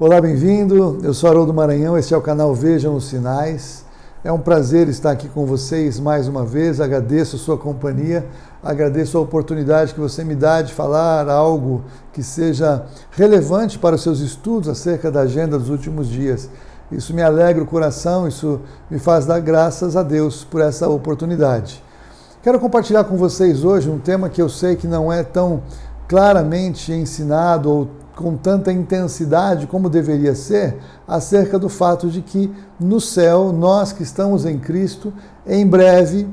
Olá, bem-vindo. Eu sou Haroldo Maranhão, este é o canal Vejam os Sinais. É um prazer estar aqui com vocês mais uma vez. Agradeço a sua companhia, agradeço a oportunidade que você me dá de falar algo que seja relevante para os seus estudos acerca da agenda dos últimos dias. Isso me alegra o coração, isso me faz dar graças a Deus por essa oportunidade. Quero compartilhar com vocês hoje um tema que eu sei que não é tão claramente ensinado ou com tanta intensidade como deveria ser, acerca do fato de que no céu, nós que estamos em Cristo, em breve,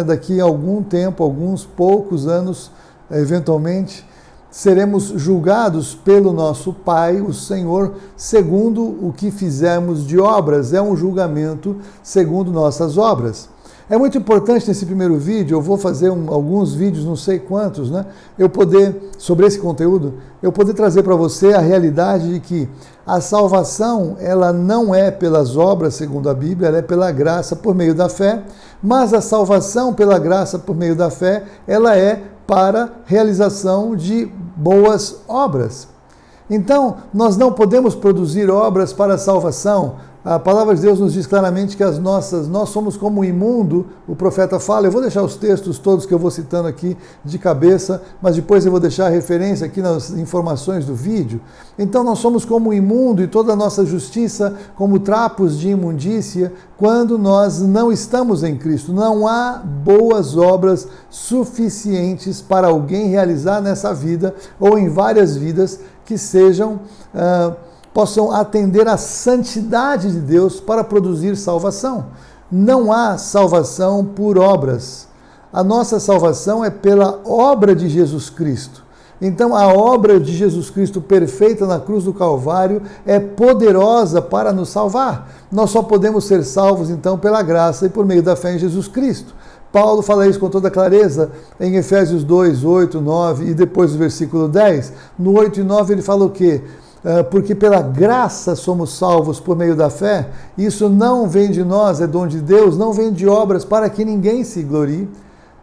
daqui a algum tempo, alguns poucos anos, eventualmente, seremos julgados pelo nosso Pai, o Senhor, segundo o que fizemos de obras. É um julgamento segundo nossas obras. É muito importante nesse primeiro vídeo, eu vou fazer alguns vídeos, não sei quantos, sobre esse conteúdo, eu poder trazer para você a realidade de que a salvação, ela não é pelas obras, segundo a Bíblia, ela é pela graça por meio da fé, mas a salvação pela graça por meio da fé, ela é para realização de boas obras. Então, nós não podemos produzir obras para a salvação. A palavra de Deus nos diz claramente que nós somos como o imundo, o profeta fala. Eu vou deixar os textos todos que eu vou citando aqui de cabeça, mas depois eu vou deixar a referência aqui nas informações do vídeo. Então nós somos como o imundo e toda a nossa justiça como trapos de imundícia quando nós não estamos em Cristo. Não há boas obras suficientes para alguém realizar nessa vida ou em várias vidas que possam atender à santidade de Deus para produzir salvação. Não há salvação por obras. A nossa salvação é pela obra de Jesus Cristo. Então, a obra de Jesus Cristo perfeita na cruz do Calvário é poderosa para nos salvar. Nós só podemos ser salvos, então, pela graça e por meio da fé em Jesus Cristo. Paulo fala isso com toda clareza em Efésios 2, 8, 9 e depois do versículo 10. No 8 e 9 ele fala o quê? Porque pela graça somos salvos por meio da fé. Isso não vem de nós, é dom de Deus, não vem de obras para que ninguém se glorie.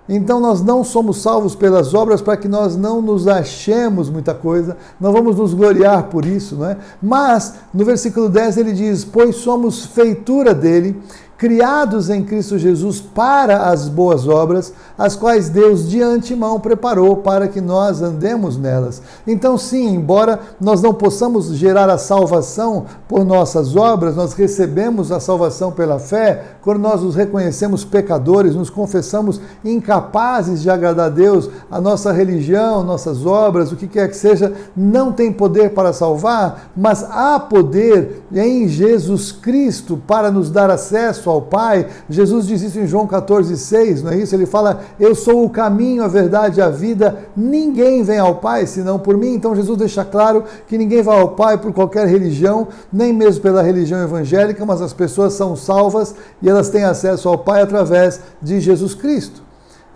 Então nós não somos salvos pelas obras para que nós não nos achemos muita coisa, não vamos nos gloriar por isso, não é? Mas no versículo 10 ele diz: pois somos feitura dele, criados em Cristo Jesus para as boas obras, as quais Deus de antemão preparou para que nós andemos nelas. Então sim, embora nós não possamos gerar a salvação por nossas obras, nós recebemos a salvação pela fé, quando nós nos reconhecemos pecadores, nos confessamos incapazes de agradar a Deus, a nossa religião, nossas obras, o que quer que seja, não tem poder para salvar, mas há poder em Jesus Cristo para nos dar acesso ao Pai. Jesus diz isso em João 14,6, não é isso? Ele fala: eu sou o caminho, a verdade e a vida, ninguém vem ao Pai senão por mim. Então Jesus deixa claro que ninguém vai ao Pai por qualquer religião, nem mesmo pela religião evangélica, mas as pessoas são salvas e elas têm acesso ao Pai através de Jesus Cristo.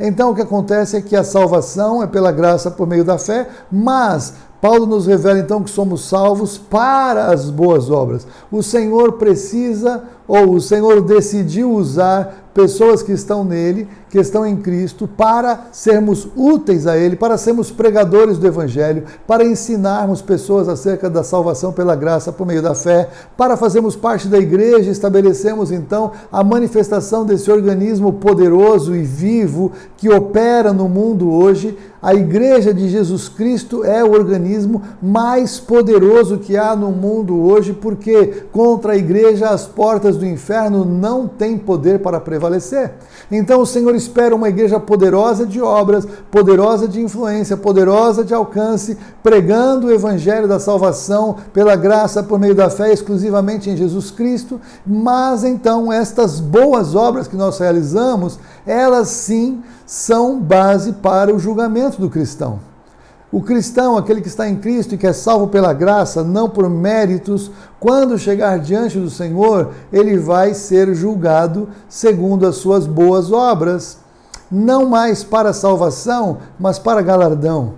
Então o que acontece é que a salvação é pela graça por meio da fé, mas Paulo nos revela então que somos salvos para as boas obras. O Senhor o Senhor decidiu usar pessoas que estão nele, que estão em Cristo, para sermos úteis a ele, para sermos pregadores do Evangelho, para ensinarmos pessoas acerca da salvação pela graça por meio da fé, para fazermos parte da igreja, estabelecemos então a manifestação desse organismo poderoso e vivo que opera no mundo hoje. A igreja de Jesus Cristo é o organismo mais poderoso que há no mundo hoje, porque contra a igreja as portas do inferno não têm poder para prevalecer. Então o Senhor espera uma igreja poderosa de obras, poderosa de influência, poderosa de alcance, pregando o evangelho da salvação pela graça por meio da fé exclusivamente em Jesus Cristo. Mas então estas boas obras que nós realizamos, elas sim são base para o julgamento do cristão. O cristão, aquele que está em Cristo e que é salvo pela graça, não por méritos, quando chegar diante do Senhor, ele vai ser julgado segundo as suas boas obras, não mais para salvação, mas para galardão.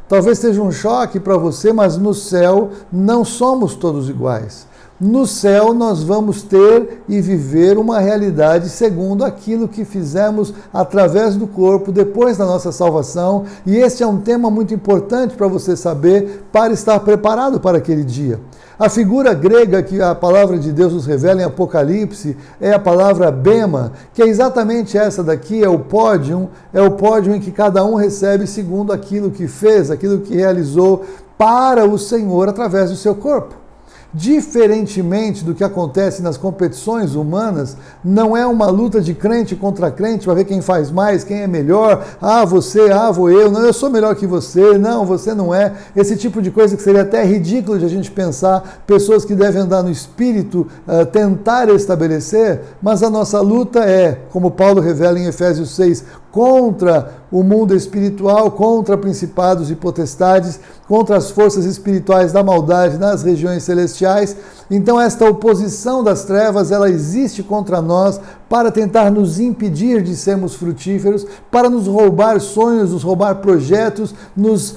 Talvez seja um choque para você, mas no céu não somos todos iguais. no céu nós vamos ter e viver uma realidade segundo aquilo que fizemos através do corpo depois da nossa salvação. E este é um tema muito importante para você saber, para estar preparado para aquele dia. A figura grega que a palavra de Deus nos revela em Apocalipse é a palavra bema, que é exatamente essa daqui, é o pódium em que cada um recebe segundo aquilo que fez, aquilo que realizou para o Senhor através do seu corpo. Diferentemente do que acontece nas competições humanas, não é uma luta de crente contra crente para ver quem faz mais, quem é melhor. Ah, você, vou eu. Não, eu sou melhor que você. Não, você não é. Esse tipo de coisa que seria até ridículo de a gente pensar, pessoas que devem andar no Espírito, tentar estabelecer, mas a nossa luta é, como Paulo revela em Efésios 6, contra o mundo espiritual, contra principados e potestades, contra as forças espirituais da maldade nas regiões celestiais. Então esta oposição das trevas, ela existe contra nós para tentar nos impedir de sermos frutíferos, para nos roubar sonhos, nos roubar projetos, nos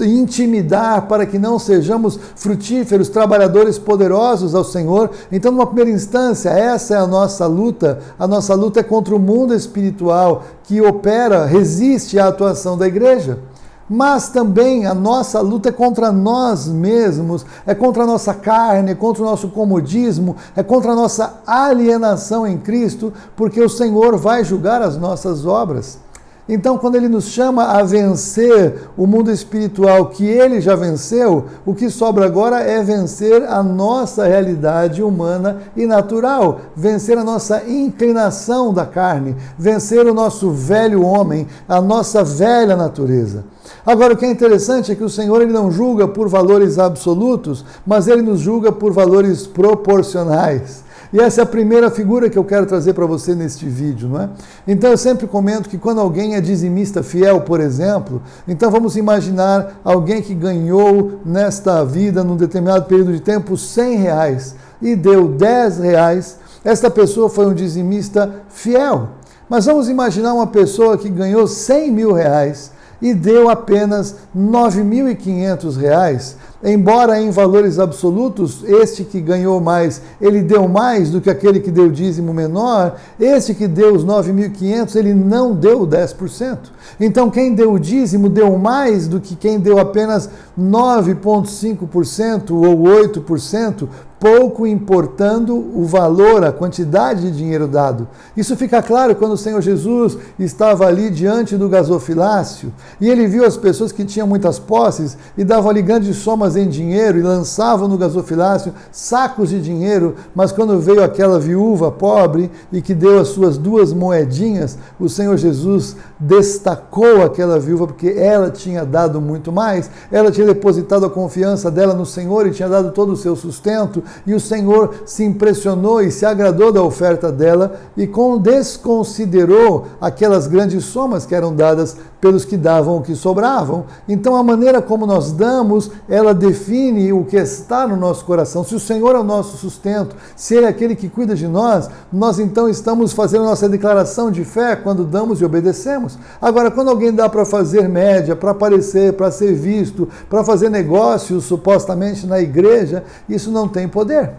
intimidar para que não sejamos frutíferos, trabalhadores poderosos ao Senhor. Então, numa primeira instância, essa é a nossa luta. A nossa luta é contra o mundo espiritual que opera, resiste à atuação da igreja. Mas também a nossa luta é contra nós mesmos, é contra a nossa carne, é contra o nosso comodismo, é contra a nossa alienação em Cristo, porque o Senhor vai julgar as nossas obras. Então, quando Ele nos chama a vencer o mundo espiritual que Ele já venceu, o que sobra agora é vencer a nossa realidade humana e natural, vencer a nossa inclinação da carne, vencer o nosso velho homem, a nossa velha natureza. Agora, o que é interessante é que o Senhor ele não julga por valores absolutos, mas Ele nos julga por valores proporcionais. E essa é a primeira figura que eu quero trazer para você neste vídeo, não é? Então eu sempre comento que quando alguém é dizimista fiel, por exemplo, então vamos imaginar alguém que ganhou nesta vida, num determinado período de tempo, R$100 e deu R$10, esta pessoa foi um dizimista fiel. Mas vamos imaginar uma pessoa que ganhou R$100 mil e deu apenas R$9.500, embora em valores absolutos, este que ganhou mais, ele deu mais do que aquele que deu dízimo menor, este que deu os 9.500, ele não deu 10%. Então quem deu o dízimo deu mais do que quem deu apenas 9,5% ou 8%, pouco importando o valor, a quantidade de dinheiro dado. Isso fica claro quando o Senhor Jesus estava ali diante do gasofilácio e ele viu as pessoas que tinham muitas posses e davam ali grandes somas em dinheiro e lançavam no gasofilácio sacos de dinheiro, mas quando veio aquela viúva pobre e que deu as suas 2 moedinhas, o Senhor Jesus destacou aquela viúva porque ela tinha dado muito mais, ela tinha depositado a confiança dela no Senhor e tinha dado todo o seu sustento, e o Senhor se impressionou e se agradou da oferta dela e desconsiderou aquelas grandes somas que eram dadas pelos que davam o que sobravam. Então a maneira como nós damos, ela define o que está no nosso coração. Se o Senhor é o nosso sustento, se Ele é aquele que cuida de nós, nós então estamos fazendo a nossa declaração de fé quando damos e obedecemos. Agora, quando alguém dá para fazer média, para aparecer, para ser visto, para fazer negócios supostamente na igreja, isso não tem poder.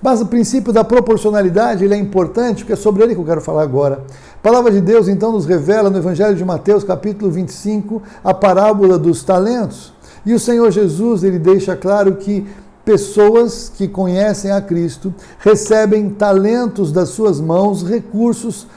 Mas o princípio da proporcionalidade ele é importante, porque é sobre ele que eu quero falar agora. A palavra de Deus então nos revela no Evangelho de Mateus, capítulo 25, a parábola dos talentos. E o Senhor Jesus ele deixa claro que pessoas que conhecem a Cristo recebem talentos das suas mãos, recursos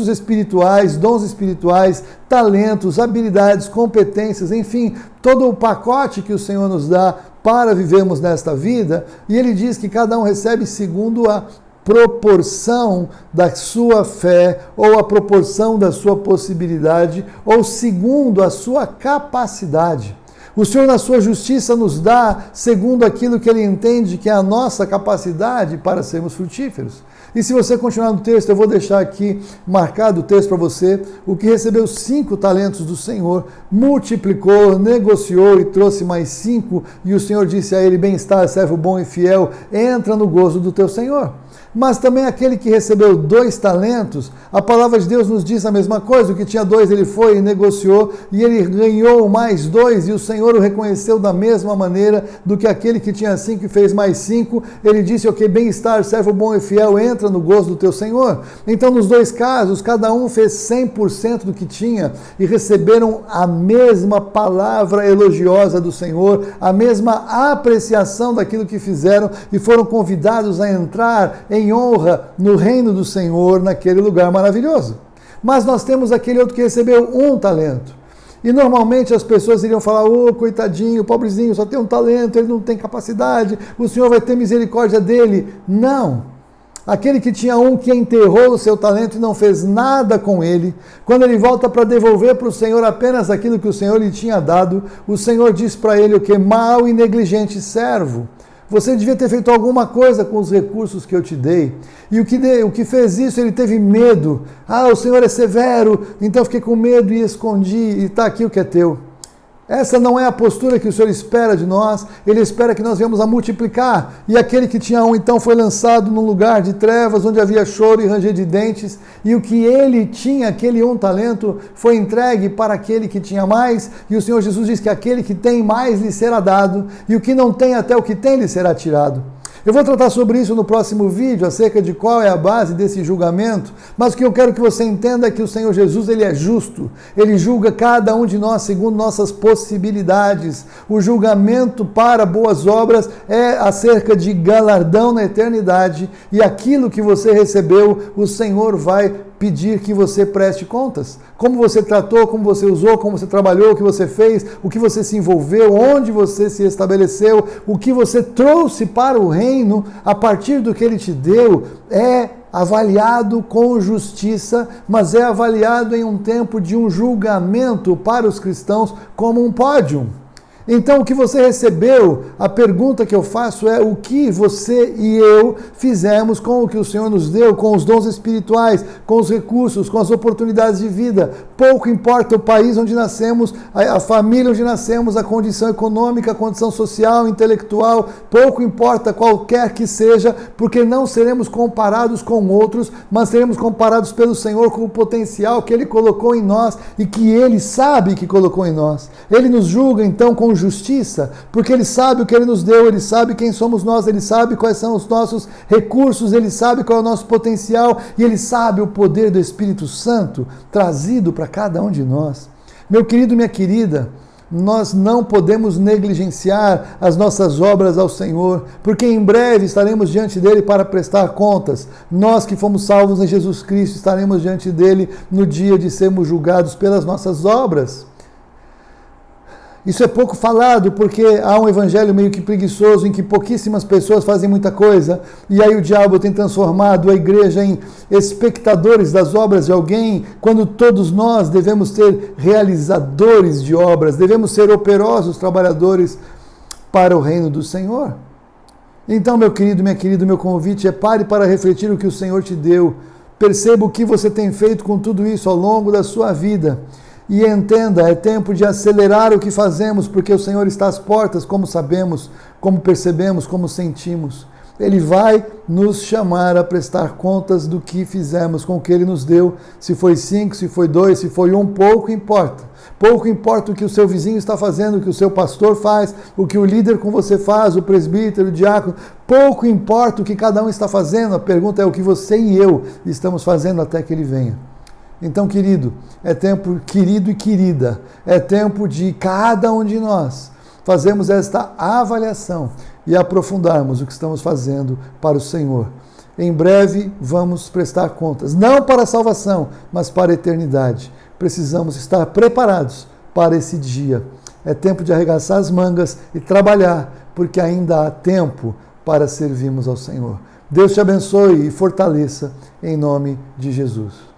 espirituais, dons espirituais, talentos, habilidades, competências, enfim, todo o pacote que o Senhor nos dá para vivermos nesta vida, e ele diz que cada um recebe segundo a proporção da sua fé, ou a proporção da sua possibilidade, ou segundo a sua capacidade. O Senhor, na sua justiça, nos dá segundo aquilo que Ele entende que é a nossa capacidade para sermos frutíferos. E se você continuar no texto, eu vou deixar aqui marcado o texto para você. O que recebeu 5 talentos do Senhor, multiplicou, negociou e trouxe mais 5. E o Senhor disse a ele: bem-estar, servo bom e fiel, entra no gozo do teu Senhor. Mas também aquele que recebeu 2 talentos, a palavra de Deus nos diz a mesma coisa. O que tinha 2, ele foi e negociou, e ele ganhou mais 2, e o Senhor o reconheceu da mesma maneira do que aquele que tinha 5 e fez mais 5. Ele disse: ok, bem-estar, servo bom e fiel, entra no gozo do teu Senhor. Então, nos 2 casos, cada um fez 100% do que tinha, e receberam a mesma palavra elogiosa do Senhor, a mesma apreciação daquilo que fizeram, e foram convidados a entrar em honra no reino do Senhor, naquele lugar maravilhoso. Mas nós temos aquele outro que recebeu 1 talento. E normalmente as pessoas iriam falar: ô, coitadinho, pobrezinho, só tem 1 talento, ele não tem capacidade, o Senhor vai ter misericórdia dele. Não. Aquele que tinha 1, que enterrou o seu talento e não fez nada com ele, quando ele volta para devolver para o Senhor apenas aquilo que o Senhor lhe tinha dado, o Senhor diz para ele: o que? Mau e negligente servo. Você devia ter feito alguma coisa com os recursos que eu te dei. E o que fez isso, ele teve medo. Ah, o Senhor é severo, então eu fiquei com medo e escondi, e está aqui o que é teu. Essa não é a postura que o Senhor espera de nós. Ele espera que nós venhamos a multiplicar. E aquele que tinha 1, então, foi lançado num lugar de trevas, onde havia choro e ranger de dentes. E o que ele tinha, aquele 1 talento, foi entregue para aquele que tinha mais. E o Senhor Jesus diz que aquele que tem mais lhe será dado, e o que não tem, até o que tem lhe será tirado. Eu vou tratar sobre isso no próximo vídeo, acerca de qual é a base desse julgamento, mas o que eu quero que você entenda é que o Senhor Jesus, ele é justo, ele julga cada um de nós segundo nossas possibilidades. O julgamento para boas obras é acerca de galardão na eternidade, e aquilo que você recebeu, o Senhor vai pedir que você preste contas. Como você tratou, como você usou, como você trabalhou, o que você fez, o que você se envolveu, onde você se estabeleceu, o que você trouxe para o reino, a partir do que ele te deu, é avaliado com justiça, mas é avaliado em um tempo de um julgamento para os cristãos como um pódium. Então, o que você recebeu, a pergunta que eu faço é: o que você e eu fizemos com o que o Senhor nos deu, com os dons espirituais, com os recursos, com as oportunidades de vida? Pouco importa o país onde nascemos, a família onde nascemos, a condição econômica, a condição social, intelectual, pouco importa qualquer que seja, porque não seremos comparados com outros, mas seremos comparados pelo Senhor com o potencial que Ele colocou em nós e que Ele sabe que colocou em nós. Ele nos julga, então, com justiça, porque Ele sabe o que Ele nos deu, Ele sabe quem somos nós, Ele sabe quais são os nossos recursos, Ele sabe qual é o nosso potencial, e Ele sabe o poder do Espírito Santo trazido para cada um de nós. Meu querido, minha querida, nós não podemos negligenciar as nossas obras ao Senhor, porque em breve estaremos diante dEle para prestar contas. Nós que fomos salvos em Jesus Cristo estaremos diante dEle no dia de sermos julgados pelas nossas obras. Isso é pouco falado porque há um evangelho meio que preguiçoso em que pouquíssimas pessoas fazem muita coisa, e aí o diabo tem transformado a igreja em espectadores das obras de alguém, quando todos nós devemos ser realizadores de obras, devemos ser operosos trabalhadores para o reino do Senhor. Então, meu querido, minha querida, meu convite é: pare para refletir o que o Senhor te deu, perceba o que você tem feito com tudo isso ao longo da sua vida. E entenda, é tempo de acelerar o que fazemos, porque o Senhor está às portas, como sabemos, como percebemos, como sentimos. Ele vai nos chamar a prestar contas do que fizemos com o que Ele nos deu. Se foi 5, se foi 2, se foi 1, pouco importa. Pouco importa o que o seu vizinho está fazendo, o que o seu pastor faz, o que o líder com você faz, o presbítero, o diácono. Pouco importa o que cada um está fazendo. A pergunta é o que você e eu estamos fazendo até que Ele venha. Então, querido, é tempo, querido e querida, é tempo de cada um de nós fazermos esta avaliação e aprofundarmos o que estamos fazendo para o Senhor. Em breve vamos prestar contas, não para a salvação, mas para a eternidade. Precisamos estar preparados para esse dia. É tempo de arregaçar as mangas e trabalhar, porque ainda há tempo para servirmos ao Senhor. Deus te abençoe e fortaleça em nome de Jesus.